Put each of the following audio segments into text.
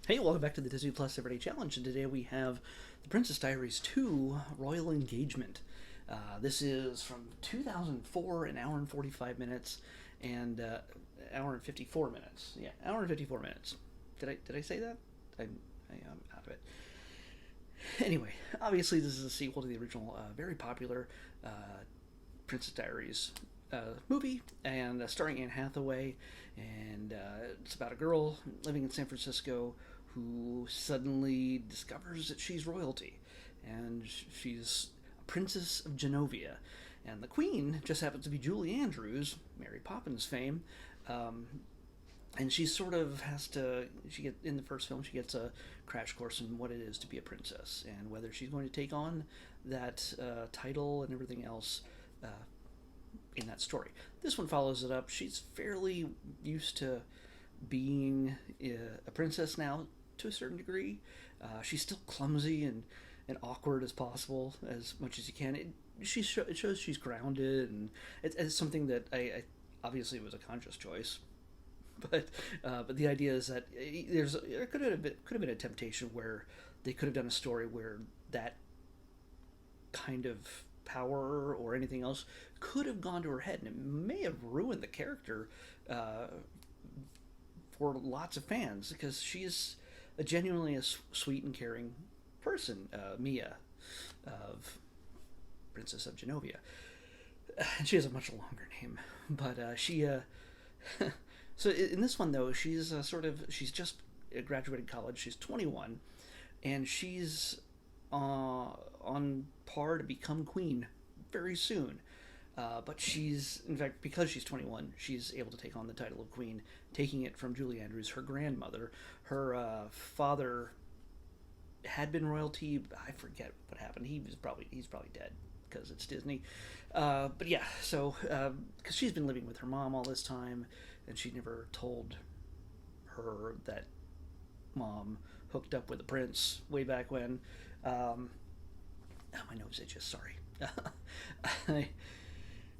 Hey, welcome back to the Disney Plus Everyday Challenge, and today we have The Princess Diaries 2 Royal Engagement. This is from 2004, an hour and 45 minutes, and hour and 54 minutes. Yeah, hour and 54 minutes. Did I say that? I am out of it. Anyway, obviously this is a sequel to the original, very popular uh, Princess Diaries movie, and starring Anne Hathaway, and it's about a girl living in San Francisco who suddenly discovers that she's royalty, and she's a princess of Genovia, and the queen just happens to be Julie Andrews, Mary Poppins fame. Um, and she sort of has to, she get in the first film, she gets a crash course in what it is to be a princess and whether she's going to take on that title and everything else uh, in that story. This one follows it up. She's fairly used to being a princess now to a certain degree. She's still clumsy and awkward as possible, as much as you can. It shows she's grounded, and it's something that I obviously it was a conscious choice. But the idea is that there could have been a temptation where they could have done a story where that kind of power or anything else could have gone to her head, and it may have ruined the character uh, for lots of fans, because she's genuinely a sweet and caring person, Mia of Princess of Genovia. She has a much longer name, but she. So in this one though, she's just graduated college. She's 21, and she's on par to become queen very soon. But she's, in fact, because she's 21, she's able to take on the title of queen, taking it from Julie Andrews, her grandmother. Her father had been royalty. I forget what happened. He's probably dead because it's Disney. But yeah, so because she's been living with her mom all this time, and she never told her that mom hooked up with a prince way back when. Oh, my nose itches. Sorry.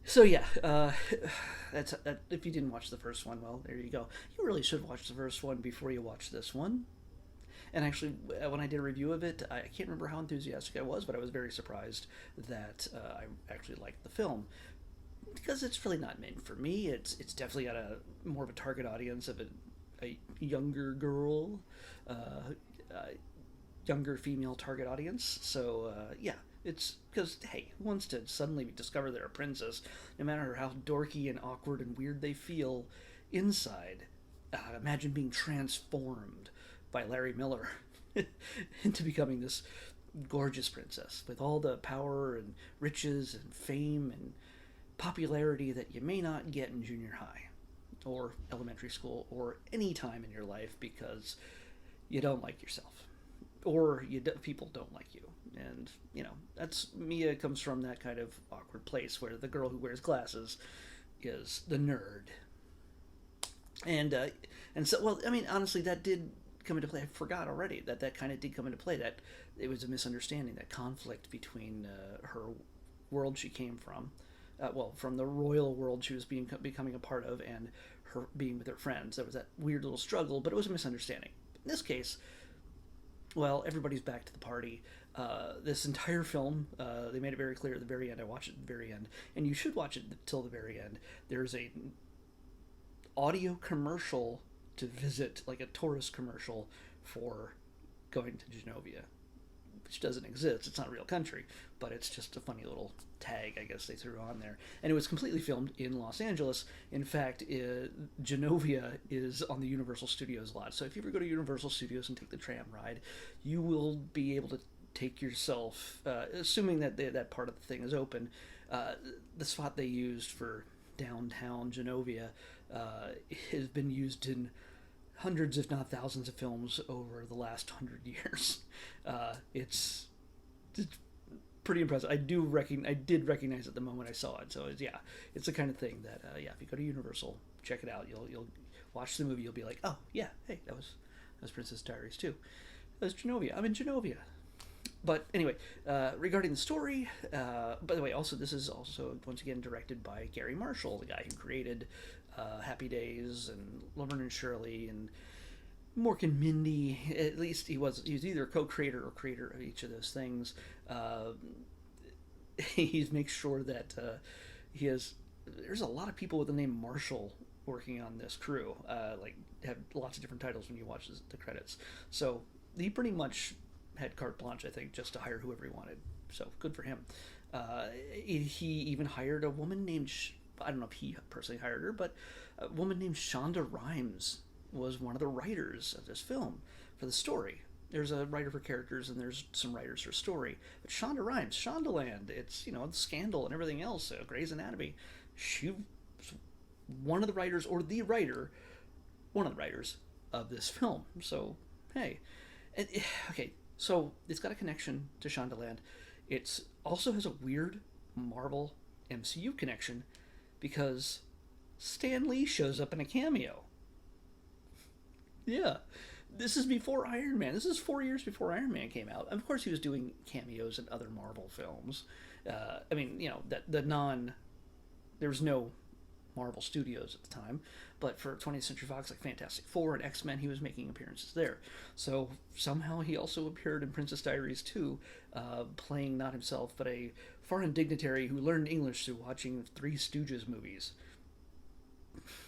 So yeah, if you didn't watch the first one, well, there you go. You really should watch the first one before you watch this one. And actually, when I did a review of it, I can't remember how enthusiastic I was, but I was very surprised that I actually liked the film, because it's really not meant for me. It's definitely got a more of a target audience of a younger girl, younger female target audience. So yeah, it's because, hey, who wants to suddenly discover they're a princess, no matter how dorky and awkward and weird they feel inside? Imagine being transformed by Larry Miller into becoming this gorgeous princess with all the power and riches and fame and popularity that you may not get in junior high or elementary school or any time in your life, because you don't like yourself, or people don't like you. And that's Mia comes from that kind of awkward place where the girl who wears glasses is the nerd. And so, well, I mean, honestly, that did come into play. I forgot already that kind of did come into play, that it was a misunderstanding, that conflict between her world she came from, well, from the royal world she was becoming a part of, and her being with her friends. There was that weird little struggle, but it was a misunderstanding. In this case, well, everybody's back to the party. This entire film, they made it very clear at the very end. I watched it at the very end, and you should watch it till the very end. There's a audio commercial to visit, like a tourist commercial for going to Genovia, which doesn't exist. It's not a real country, but it's just a funny little tag, I guess, they threw on there. And it was completely filmed in Los Angeles. In fact, Genovia is on the Universal Studios lot. So if you ever go to Universal Studios and take the tram ride, you will be able to take yourself, assuming that that part of the thing is open, the spot they used for downtown Genovia has been used in hundreds, if not thousands, of films over the last 100 years. It's pretty impressive. I did recognize it the moment I saw it. So it's the kind of thing that if you go to Universal, check it out. You'll watch the movie. You'll be like, oh yeah, hey, that was Princess Diaries too. That was Genovia. I'm in Genovia. But anyway, regarding the story, by the way, also this is also once again directed by Gary Marshall, the guy who created Happy Days and Laverne and Shirley and Mork and Mindy, at least he was either co-creator or creator of each of those things. Uh, he makes sure that he has. There's a lot of people with the name Marshall working on this crew. Like have lots of different titles when you watch the credits. So he pretty much had carte blanche, I think, just to hire whoever he wanted. So good for him. He even hired a woman named, I don't know if he personally hired her, but a woman named Shonda Rhimes was one of the writers of this film for the story. There's a writer for characters and there's some writers for story. But Shonda Rhimes, Shondaland, it's, you know, the Scandal and everything else, Grey's Anatomy. She was one of the writers, or the writer, one of the writers of this film. So, hey. Okay, so it's got a connection to Shondaland. It also has a weird Marvel MCU connection because Stan Lee shows up in a cameo. Yeah. This is before Iron Man. This is 4 years before Iron Man came out. Of course, he was doing cameos in other Marvel films. I mean, you know, there was no Marvel Studios at the time, but for 20th Century Fox, like Fantastic Four and X-Men, he was making appearances there. So somehow he also appeared in Princess Diaries 2, playing not himself, but a foreign dignitary who learned English through watching Three Stooges movies.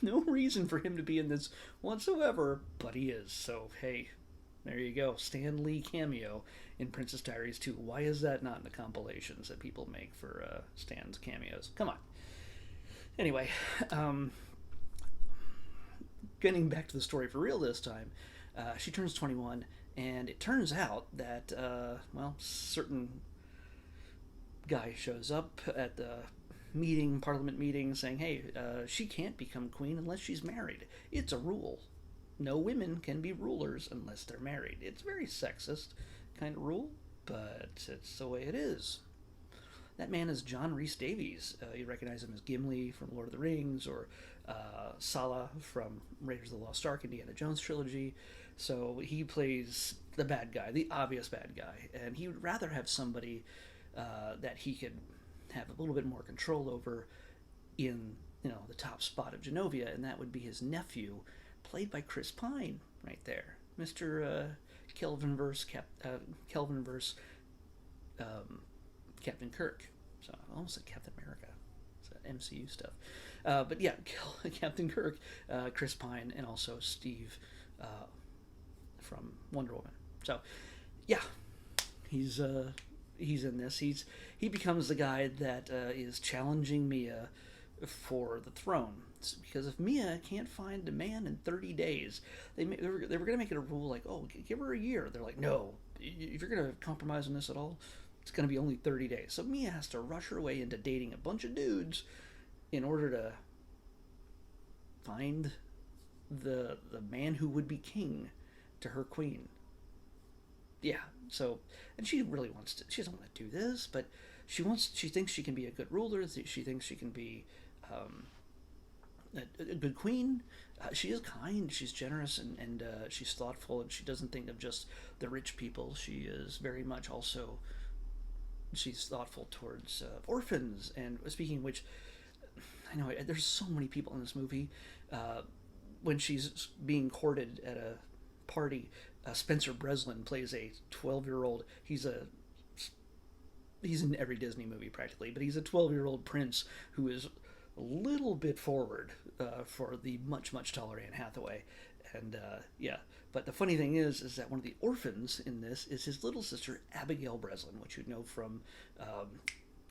No reason for him to be in this whatsoever, but he is. So, hey, there you go. Stan Lee cameo in Princess Diaries 2. Why is that not in the compilations that people make for Stan's cameos? Come on. Anyway, getting back to the story for real this time, she turns 21, and it turns out that, certain guy shows up at the parliament meeting, saying, hey, she can't become queen unless she's married. It's a rule. No women can be rulers unless they're married. It's a very sexist kind of rule, but it's the way it is. That man is John Rhys-Davies. You recognize him as Gimli from Lord of the Rings, or Sala from Raiders of the Lost Ark, Indiana Jones trilogy. So he plays the bad guy, the obvious bad guy, and he would rather have somebody that he could have a little bit more control over in, you know, the top spot of Genovia, and that would be his nephew, played by Chris Pine, right there, Mr. Kelvinverse Captain Kirk. So I almost said Captain America. It's that MCU stuff. But yeah, Captain Kirk, Chris Pine, and also Steve from Wonder Woman. So yeah, he's in this. He becomes the guy that is challenging Mia for the throne. It's because if Mia can't find a man in 30 days, they were going to make it a rule like, oh, give her a year. They're like, no, if you're going to compromise on this at all, it's going to be only 30 days. So Mia has to rush her way into dating a bunch of dudes in order to find the man who would be king to her queen. Yeah, so, and she really wants to, she doesn't want to do this, but she thinks she can be a good ruler, she thinks she can be a good queen. She is kind, she's generous, and she's thoughtful, and she doesn't think of just the rich people. She is very much also, she's thoughtful towards orphans. And speaking of which, I know there's so many people in this movie. When she's being courted at a party, Spencer Breslin plays a 12-year-old. He's in every Disney movie practically, but he's a 12-year-old prince who is a little bit forward for the much, much taller Anne Hathaway. And yeah, but the funny thing is that one of the orphans in this is his little sister Abigail Breslin, which you know from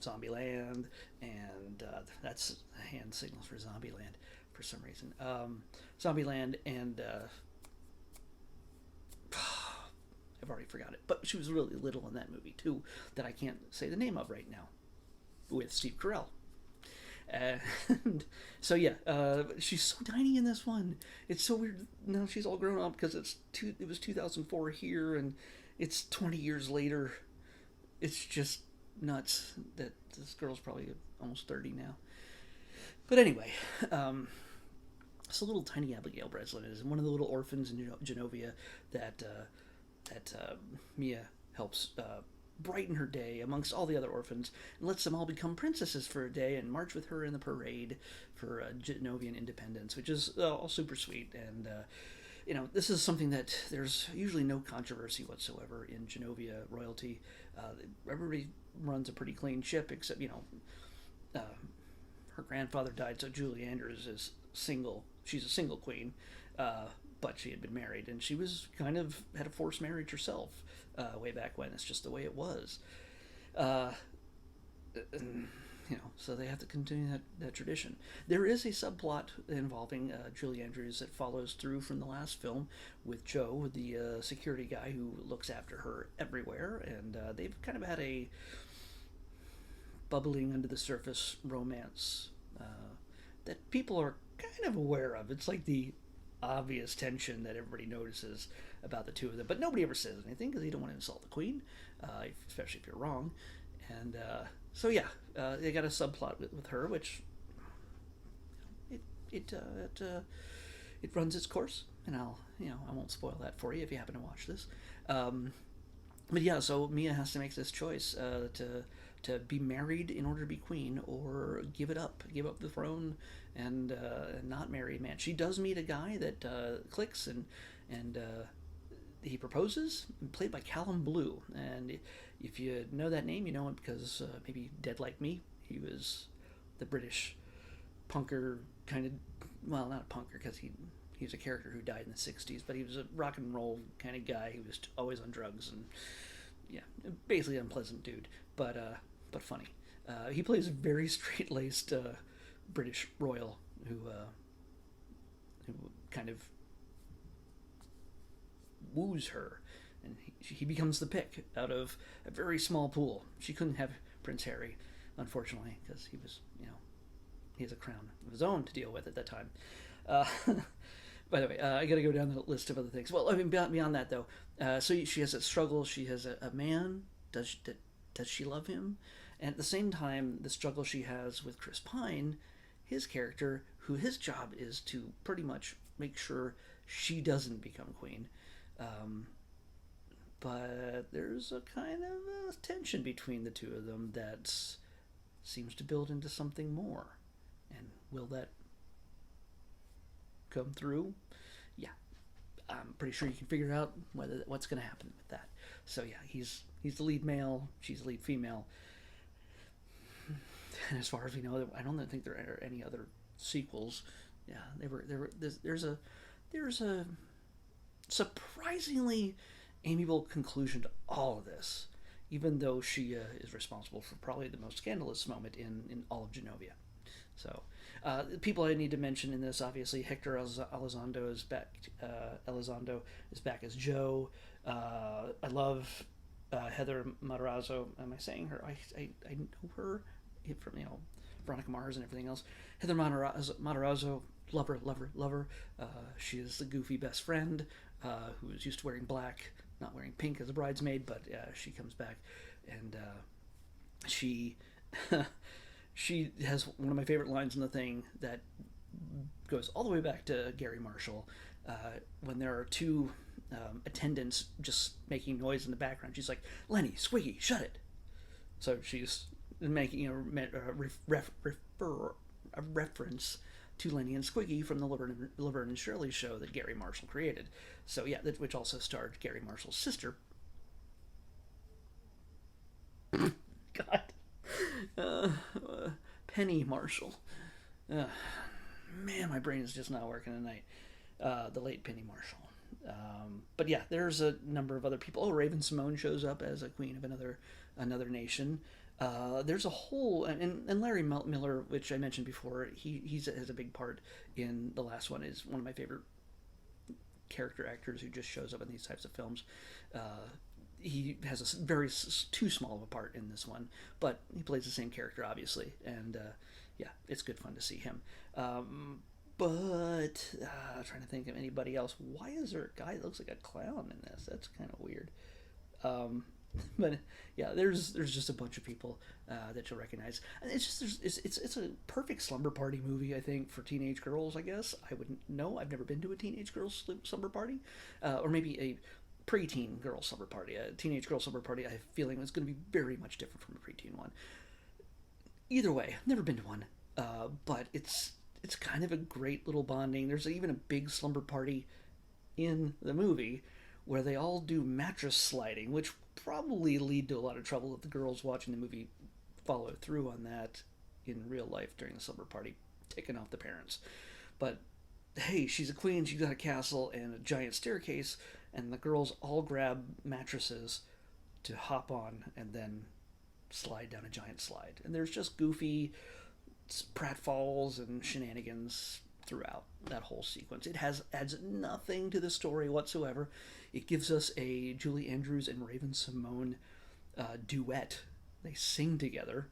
Zombieland, and that's hand signals for Zombieland for some reason. Zombieland, and I've already forgot it, but she was really little in that movie too, that I can't say the name of right now, with Steve Carell. And so yeah, she's so tiny in this one. It's so weird. Now she's all grown up because it was 2004 here, and it's 20 years later. It's just nuts that this girl's probably almost 30 now. But anyway, so little tiny Abigail Breslin is one of the little orphans in Genovia that Mia helps brighten her day amongst all the other orphans, and lets them all become princesses for a day and march with her in the parade for Genovian independence, which is all super sweet. And this is something that there's usually no controversy whatsoever in Genovia royalty. Everybody runs a pretty clean ship, except uh, her grandfather died, so Julie Andrews is single. She's a single queen, but she had been married, and she was kind of had a forced marriage herself way back when. It's just the way it was. Uh, so they have to continue that tradition. There is a subplot involving Julie Andrews that follows through from the last film with Joe, the security guy who looks after her everywhere, and they've kind of had a bubbling under the surface romance that people are kind of aware of. It's like the obvious tension that everybody notices about the two of them, but nobody ever says anything because you don't want to insult the queen, especially if you're wrong. And so yeah, they got a subplot with her, which it it, uh, it it runs its course, and I won't spoil that for you if you happen to watch this. Um, but yeah, so Mia has to make this choice to be married in order to be queen, or give up the throne, and not marry a man. She does meet a guy that clicks, and he proposes, played by Callum Blue. And if you know that name, you know him because maybe Dead Like Me. He was the British punker kind of, well, not a punker because he was a character who died in the 60s, but he was a rock and roll kind of guy who was always on drugs and, yeah, basically an unpleasant dude, but funny. He plays a very straight-laced British royal who kind of woos her, and he becomes the pick out of a very small pool. She couldn't have Prince Harry, unfortunately, because he was, he has a crown of his own to deal with at that time. Uh, by the way, I got to go down the list of other things. Well, I mean, beyond that, though, so she has a struggle. She has a man. Does she love him? And at the same time, the struggle she has with Chris Pine, his character, who his job is to pretty much make sure she doesn't become queen. But there's a kind of a tension between the two of them that seems to build into something more. And will that come through? Yeah, I'm pretty sure you can figure out what's going to happen with that. So yeah, he's the lead male, she's the lead female. And as far as we know, I don't think there are any other sequels. Yeah, there's a surprisingly amiable conclusion to all of this, even though she is responsible for probably the most scandalous moment in all of Genovia. So, people I need to mention in this, obviously, Hector Elizondo is back. Elizondo is back as Joe. I love Heather Matarazzo. Am I saying her? I know her from Veronica Mars and everything else. Heather Matarazzo, love her. She is the goofy best friend who is used to wearing black, not wearing pink as a bridesmaid, but she comes back, and she she has one of my favorite lines in the thing that goes all the way back to Gary Marshall, when there are two attendants just making noise in the background. She's like, "Lenny, Squiggy, shut it." So she's making a reference to Lenny and Squiggy from the Laverne and Shirley show that Gary Marshall created. So yeah, which also starred Gary Marshall's sister. God. Penny Marshall. Man, my brain is just not working tonight. The late Penny Marshall. But yeah, there's a number of other people. Oh, Raven-Symone shows up as a queen of another nation. There's a whole, and Larry Miller, which I mentioned before, he has a big part in the last one. Is one of my favorite character actors who just shows up in these types of films. He has a very too small of a part in this one, but he plays the same character, obviously, and yeah, it's good fun to see him. But trying to think of anybody else. Why is there a guy that looks like a clown in this? That's kind of weird. But yeah, there's just a bunch of people that you'll recognize. And it's just it's a perfect slumber party movie, I think, for teenage girls. I guess I wouldn't know. I've never been to a teenage girls slumber party, or maybe a preteen girl slumber party. A teenage girl slumber party, I have a feeling it's going to be very much different from a preteen one. Either way, I've never been to one, but it's kind of a great little bonding. There's even a big slumber party in the movie where they all do mattress sliding, which probably lead to a lot of trouble if the girls watching the movie follow through on that in real life during the slumber party, taking off the parents. But hey, she's a queen, she's got a castle and a giant staircase, and the girls all grab mattresses to hop on and then slide down a giant slide. And there's just goofy pratfalls and shenanigans throughout that whole sequence. It adds nothing to the story whatsoever. It gives us a Julie Andrews and Raven-Symone duet. They sing together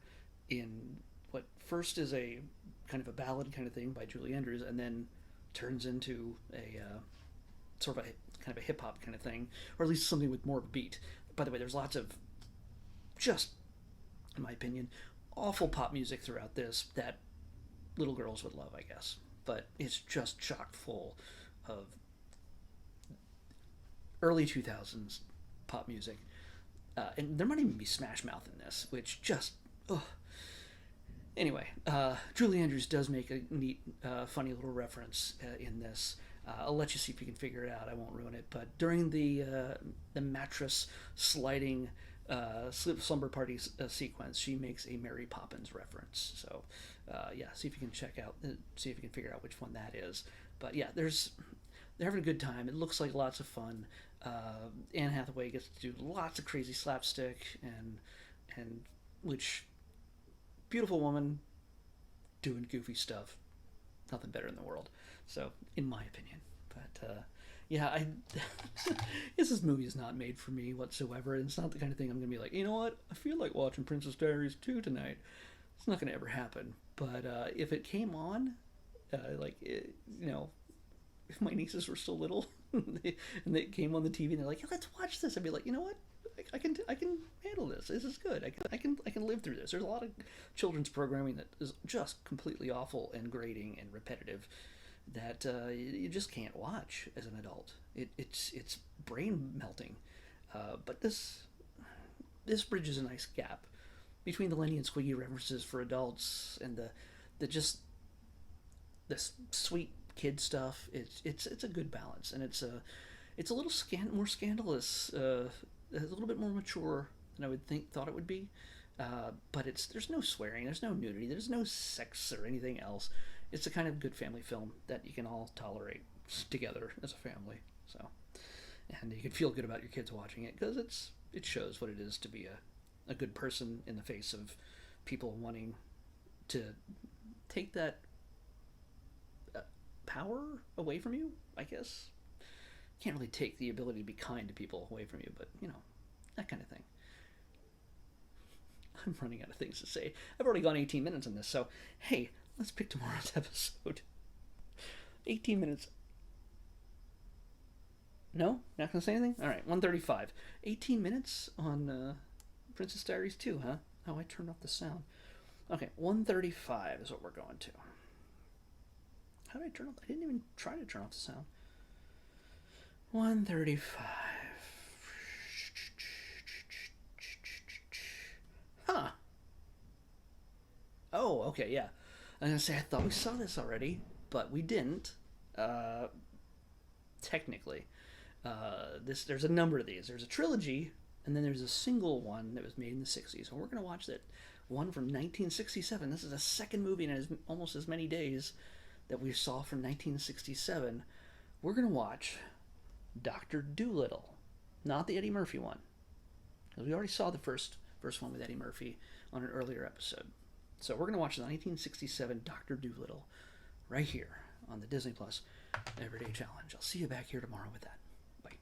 in what first is a kind of a ballad kind of thing by Julie Andrews, and then turns into a sort of a kind of a hip hop kind of thing, or at least something with more of a beat. By the way, there's lots of just, in my opinion, awful pop music throughout this that little girls would love, I guess. But it's just chock full of early 2000s pop music. And there might even be Smash Mouth in this, which just, ugh. Anyway, Julie Andrews does make a neat, funny little reference in this. I'll let you see if you can figure it out. I won't ruin it. But during the mattress sliding slumber party sequence, she makes a Mary Poppins reference. So, yeah, see if you can see if you can figure out which one that is. But yeah, they're having a good time. It looks like lots of fun. Anne Hathaway gets to do lots of crazy slapstick and which beautiful woman doing goofy stuff. Nothing better in the world. So, in my opinion. But yeah, this movie is not made for me whatsoever. It's not the kind of thing I'm going to be like, you know what? I feel like watching Princess Diaries 2 tonight. It's not going to ever happen. But if it came on, if my nieces were still little and they came on the TV and they're like, yeah, let's watch this, I'd be like, you know what? I can handle this. This is good. I can live through this. There's a lot of children's programming that is just completely awful and grating and repetitive that you just can't watch as an adult. It's brain melting. But this bridges a nice gap between the Lenny and Squiggy references for adults and the just this sweet kid stuff. It's a good balance, and it's a little more scandalous. A little bit more mature than I would thought it would be, but there's no swearing, there's no nudity, there's no sex or anything else. It's a kind of good family film that you can all tolerate together as a family. So, and you can feel good about your kids watching it because it shows what it is to be a good person in the face of people wanting to take that power away from you, I guess. Can't really take the ability to be kind to people away from you, but that kind of thing. I'm running out of things to say. I've already gone 18 minutes on this, so hey, let's pick tomorrow's episode. 18 minutes. No? Not gonna say anything? Alright, 135. 18 minutes on Princess Diaries 2, huh? Oh, I turned off the sound. Okay, 135 is what we're going to. How did I turn off? I didn't even try to turn off the sound. 135. Huh. Oh, okay, yeah. I was gonna say, I thought we saw this already, but we didn't. Technically. There's a number of these. There's a trilogy, and then there's a single one that was made in the 60s. And we're gonna watch that one from 1967. This is a second movie in almost as many days that we saw from 1967. We're gonna watch Dr. Dolittle, not the Eddie Murphy one, because we already saw the first one with Eddie Murphy on an earlier episode. So we're going to watch the 1967 Dr. Dolittle right here on the Disney Plus Everyday Challenge. I'll see you back here tomorrow with that. Bye.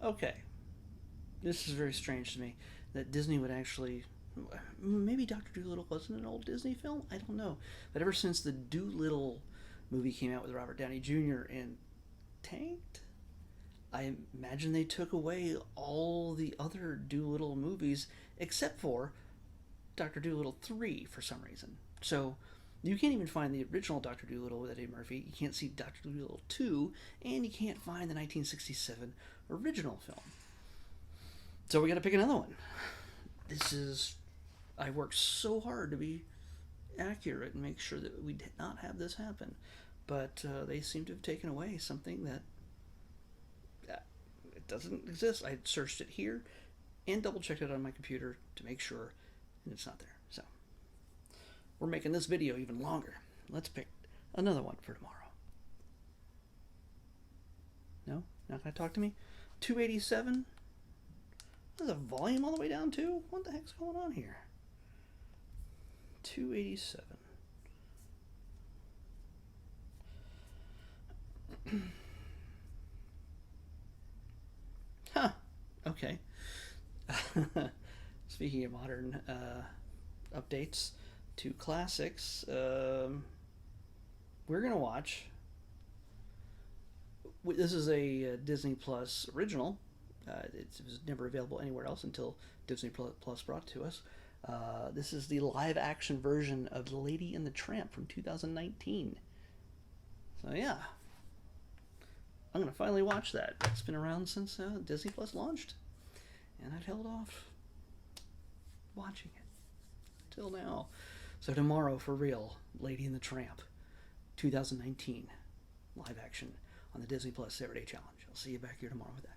Okay. This is very strange to me that Disney would actually... Maybe Dr. Dolittle wasn't an old Disney film? I don't know. But ever since the Dolittle movie came out with Robert Downey Jr. and tanked, I imagine they took away all the other Dolittle movies except for Dr. Dolittle 3 for some reason. So you can't even find the original Dr. Dolittle with Eddie Murphy. You can't see Dr. Dolittle 2, and you can't find the 1967 original film. So we got to pick another one. I worked so hard to be accurate and make sure that we did not have this happen. but they seem to have taken away something that it doesn't exist. I searched it here and double checked it on my computer to make sure, and it's not there. So we're making this video even longer. Let's pick another one for tomorrow. No? Not gonna talk to me? 287? There's a volume all the way down too? What the heck's going on here? 287. Huh. Okay. Speaking of modern updates to classics, we're gonna watch. This is a Disney Plus original. It was never available anywhere else until Disney Plus brought it to us. This is the live-action version of Lady and the Tramp from 2019. So yeah, I'm gonna finally watch that. It's been around since Disney Plus launched, and I've held off watching it till now. So tomorrow, for real, Lady and the Tramp, 2019, live action on the Disney Plus Everyday Challenge. I'll see you back here tomorrow with that.